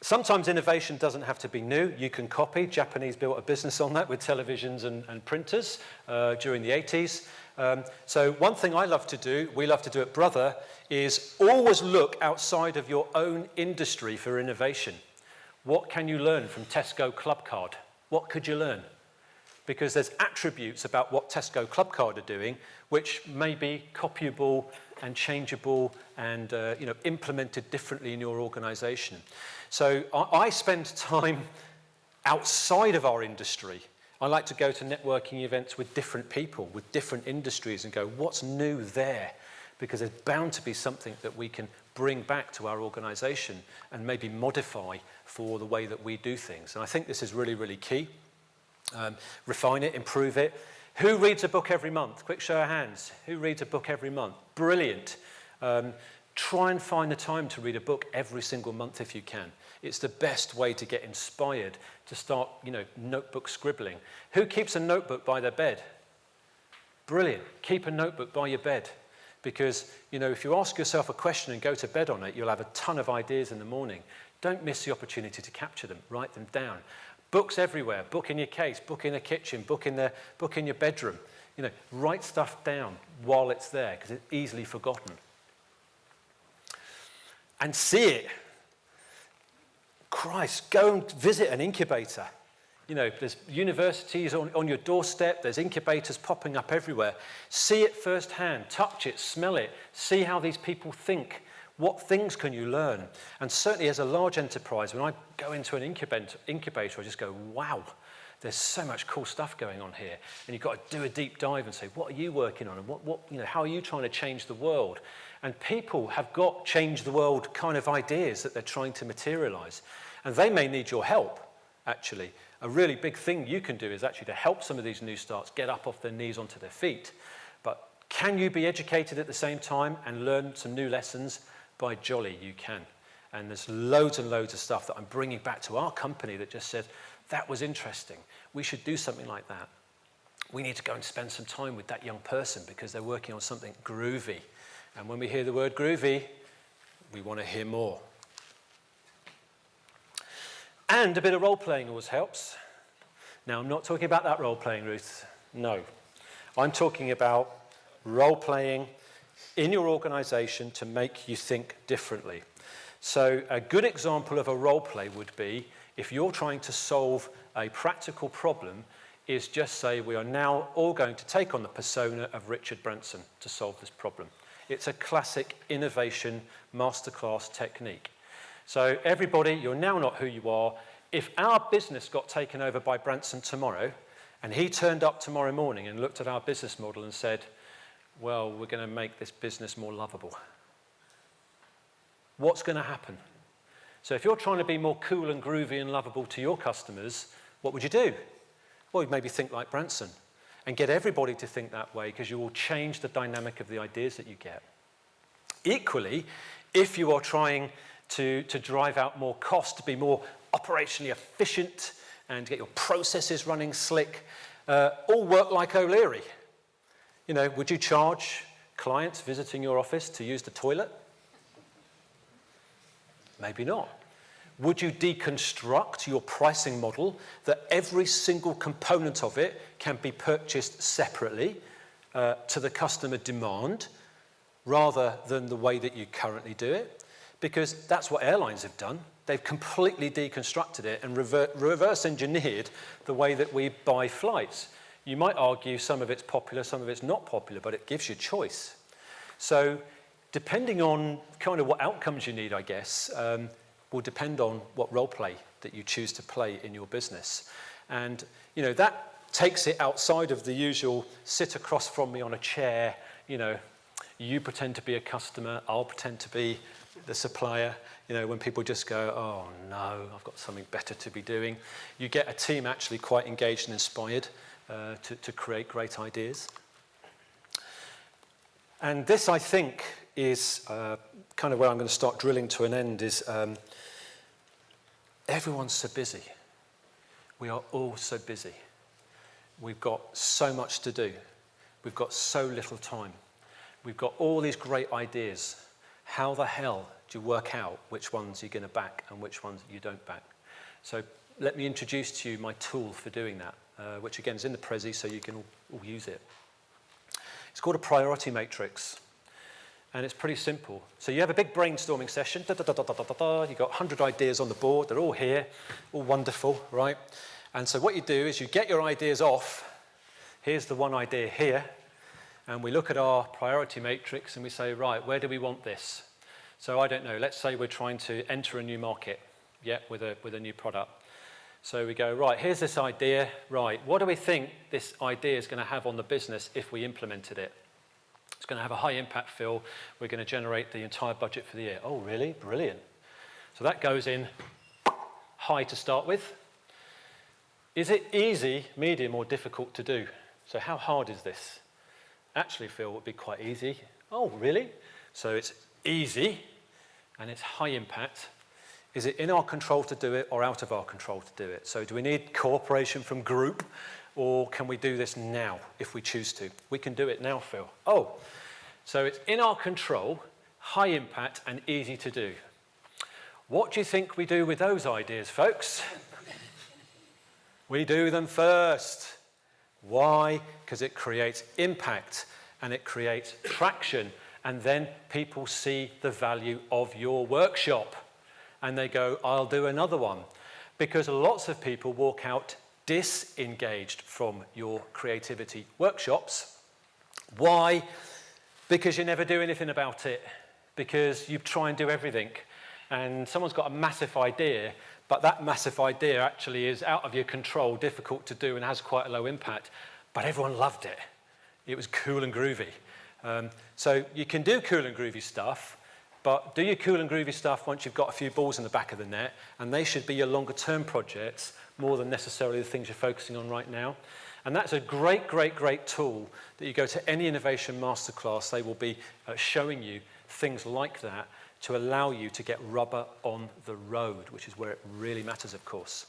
Sometimes innovation doesn't have to be new. You can copy. Japanese built a business on that with televisions and printers during the 80s. So one thing I love to do, we love to do at Brother, is always look outside of your own industry for innovation. What can you learn from Tesco Clubcard? What could you learn? Because there's attributes about what Tesco Clubcard are doing which may be copyable and changeable and implemented differently in your organization. So I spend time outside of our industry. I like to go to networking events with different people, with different industries, and go, what's new there? Because there's bound to be something that we can bring back to our organization and maybe modify for the way that we do things. And I think this is really, really key. Refine it, improve it. Who reads a book every month? Quick show of hands. Who reads a book every month? Brilliant. Try and find the time to read a book every single month if you can. It's the best way to get inspired, to start, notebook scribbling. Who keeps a notebook by their bed? Brilliant. Keep a notebook by your bed. Because, if you ask yourself a question and go to bed on it, you'll have a ton of ideas in the morning. Don't miss the opportunity to capture them. Write them down. Books everywhere. Book in your case, book in the kitchen, book in your bedroom. Write stuff down while it's there, because it's easily forgotten. And see it. Christ, go and visit an incubator. There's universities on your doorstep. There's incubators popping up everywhere. See it firsthand. Touch it. Smell it. See how these people think. What things can you learn? And certainly as a large enterprise, when I go into an incubator, I just go, wow, there's so much cool stuff going on here. And you've got to do a deep dive and say, what are you working on? And how are you trying to change the world? And people have got change the world kind of ideas that they're trying to materialize. And they may need your help, actually. A really big thing you can do is actually to help some of these new starts get up off their knees onto their feet. But can you be educated at the same time and learn some new lessons? By jolly, you can. And there's loads and loads of stuff that I'm bringing back to our company that just says, that was interesting. We should do something like that. We need to go and spend some time with that young person because they're working on something groovy. And when we hear the word groovy, we want to hear more. And a bit of role-playing always helps. Now, I'm not talking about that role-playing, Ruth. No. I'm talking about role-playing in your organization to make you think differently. So a good example of a role-play would be if you're trying to solve a practical problem is just say we are now all going to take on the persona of Richard Branson to solve this problem. It's a classic innovation masterclass technique. So everybody, you're now not who you are. If our business got taken over by Branson tomorrow, and he turned up tomorrow morning and looked at our business model and said, well, we're going to make this business more lovable. What's going to happen? So if you're trying to be more cool and groovy and lovable to your customers, what would you do? Well, you'd maybe think like Branson and get everybody to think that way because you will change the dynamic of the ideas that you get. Equally, if you are trying to drive out more cost, to be more operationally efficient and get your processes running slick, all work like O'Leary. Would you charge clients visiting your office to use the toilet? Maybe not. Would you deconstruct your pricing model that every single component of it can be purchased separately to the customer demand rather than the way that you currently do it? Because that's what airlines have done. They've completely deconstructed it and reverse engineered the way that we buy flights. You might argue some of it's popular, some of it's not popular, but it gives you choice. So depending on kind of what outcomes you need, I guess, will depend on what role play that you choose to play in your business. And, that takes it outside of the usual sit across from me on a chair, you pretend to be a customer, I'll pretend to be the supplier, when people just go, oh no, I've got something better to be doing. You get a team actually quite engaged and inspired to create great ideas. And this, I think, is kind of where I'm going to start drilling to an end is everyone's so busy. We are all so busy. We've got so much to do. We've got so little time. We've got all these great ideas, how the hell do you work out which ones you're going to back and which ones you don't back? So let me introduce to you my tool for doing that, which again is in the Prezi, so you can all use it. It's called a priority matrix, and it's pretty simple. So you have a big brainstorming session, you've got 100 ideas on the board, they're all here, all wonderful, right? And so what you do is you get your ideas off. Here's the one idea here, and we look at our priority matrix and we say, right, where do we want this? So I don't know, let's say we're trying to enter a new market, with a new product. So we go, right, here's this idea, right, what do we think this idea is going to have on the business if we implemented it? It's going to have a high impact, Phil. We're going to generate the entire budget for the year. Oh, really? Brilliant. So that goes in high to start with. Is it easy, medium, or difficult to do? So how hard is this? Actually, Phil, it would be quite easy. Oh, really? So it's easy, and it's high impact. Is it in our control to do it or out of our control to do it? So do we need cooperation from group, or can we do this now if we choose to? We can do it now, Phil. Oh, so it's in our control, high impact, and easy to do. What do you think we do with those ideas, folks? We do them first. Why? Because it creates impact and it creates traction, and then people see the value of your workshop and they go, I'll do another one. Because lots of people walk out disengaged from your creativity workshops. Why? Because you never do anything about it. Because you try and do everything. And someone's got a massive idea, but that massive idea actually is out of your control, difficult to do, and has quite a low impact. But everyone loved it. It was cool and groovy. So you can do cool and groovy stuff, but do your cool and groovy stuff once you've got a few balls in the back of the net, and they should be your longer term projects more than necessarily the things you're focusing on right now. And that's a great, great, great tool that you go to any innovation masterclass, they will be showing you things like that to allow you to get rubber on the road, which is where it really matters, of course.